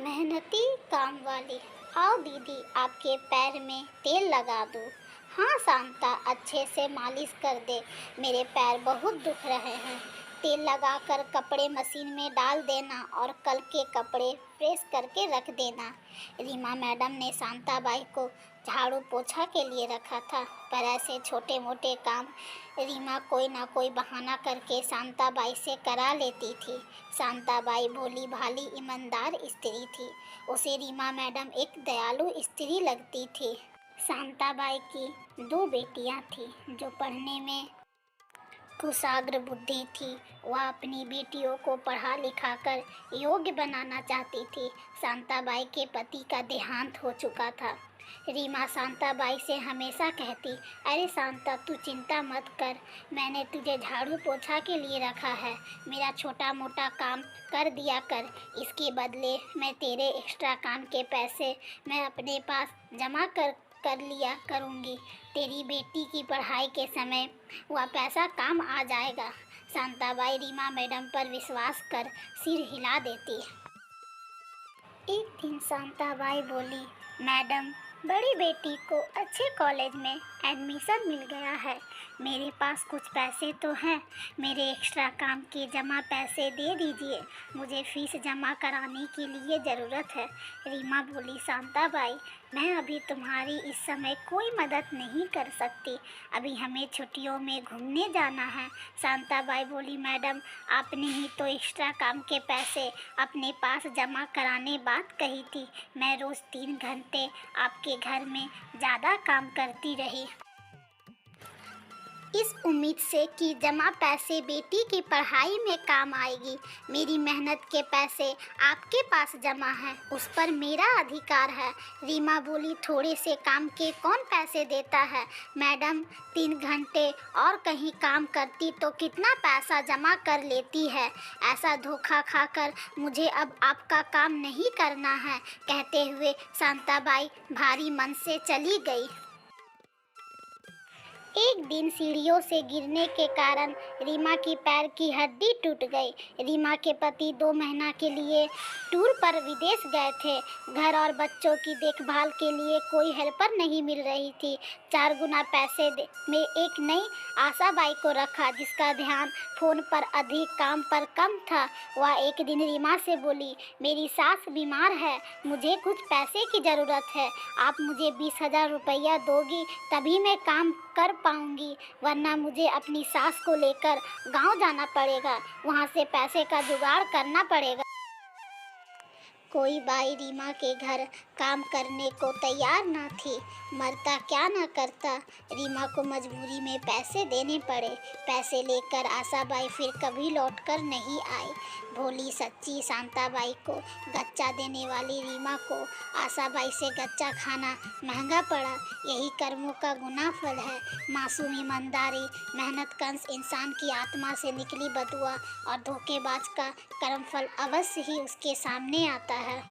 मेहनती काम वाली। आओ दीदी, आपके पैर में तेल लगा दूँ। हाँ शांता, अच्छे से मालिश कर दे, मेरे पैर बहुत दुख रहे हैं। तेल लगाकर कपड़े मशीन में डाल देना और कल के कपड़े प्रेस करके रख देना। रीमा मैडम ने शांताबाई को झाड़ू पोछा के लिए रखा था, पर ऐसे छोटे मोटे काम रीमा कोई ना कोई बहाना करके शांताबाई से करा लेती थी। शांताबाई भोली भाली ईमानदार स्त्री थी। उसे रीमा मैडम एक दयालु स्त्री लगती थी। शांताबाई की दो बेटियां थीं जो पढ़ने में कुशाग्र बुद्धि थी। वह अपनी बेटियों को पढ़ा लिखा कर योग्य बनाना चाहती थी। शांताबाई के पति का देहांत हो चुका था। रीमा शांताबाई से हमेशा कहती, अरे शांता, तू चिंता मत कर, मैंने तुझे झाड़ू पोछा के लिए रखा है, मेरा छोटा मोटा काम कर दिया कर, इसके बदले मैं तेरे एक्स्ट्रा काम के पैसे मैं अपने पास जमा कर लिया करूँगी। तेरी बेटी की पढ़ाई के समय वह पैसा काम आ जाएगा। शांताबाई रीमा मैडम पर विश्वास कर सिर हिला देती। एक दिन शांताबाई बोली, मैडम, बड़ी बेटी को अच्छे कॉलेज में एडमिशन मिल गया है, मेरे पास कुछ पैसे तो हैं, मेरे एक्स्ट्रा काम के जमा पैसे दे दीजिए, मुझे फीस जमा कराने के लिए ज़रूरत है। रीमा बोली, शांताबाई, मैं अभी तुम्हारी इस समय कोई मदद नहीं कर सकती, अभी हमें छुट्टियों में घूमने जाना है। शांताबाई बोली, मैडम, आपने ही तो एक्स्ट्रा काम के पैसे अपने पास जमा कराने बात कही थी, मैं रोज़ 3 घंटे आपके घर में ज़्यादा काम करती रही, इस उम्मीद से कि जमा पैसे बेटी की पढ़ाई में काम आएगी। मेरी मेहनत के पैसे आपके पास जमा हैं, उस पर मेरा अधिकार है। रीमा बोली, थोड़े से काम के कौन पैसे देता है मैडम, 3 घंटे और कहीं काम करती तो कितना पैसा जमा कर लेती है, ऐसा धोखा खाकर मुझे अब आपका काम नहीं करना है। कहते हुए शांताबाई भारी मन से चली गई। एक दिन सीढ़ियों से गिरने के कारण रीमा की पैर की हड्डी टूट गई। रीमा के पति 2 महीना के लिए टूर पर विदेश गए थे। घर और बच्चों की देखभाल के लिए कोई हेल्पर नहीं मिल रही थी। 4 गुना पैसे में एक नई आशाबाई को रखा, जिसका ध्यान फ़ोन पर अधिक, काम पर कम था। वह एक दिन रीमा से बोली, मेरी सास बीमार है, मुझे कुछ पैसे की ज़रूरत है, आप मुझे 20,000 रुपया दोगी तभी मैं काम कर पाऊंगी, वरना मुझे अपनी सास को लेकर गांव जाना पड़ेगा, वहां से पैसे का जुगाड़ करना पड़ेगा। कोई बाई रीमा के घर काम करने को तैयार ना थी। मरता क्या ना करता, रीमा को मजबूरी में पैसे देने पड़े। पैसे लेकर आशाबाई फिर कभी लौटकर नहीं आई। भोली सच्ची शांताबाई को गच्चा देने वाली रीमा को आशाबाई से गच्चा खाना महंगा पड़ा। यही कर्मों का गुनाह फल है। मासूम ईमानदारी, मेहनत का इंसान की आत्मा से निकली बदुआ और धोखेबाज का कर्मफल अवश्य ही उसके सामने आता है।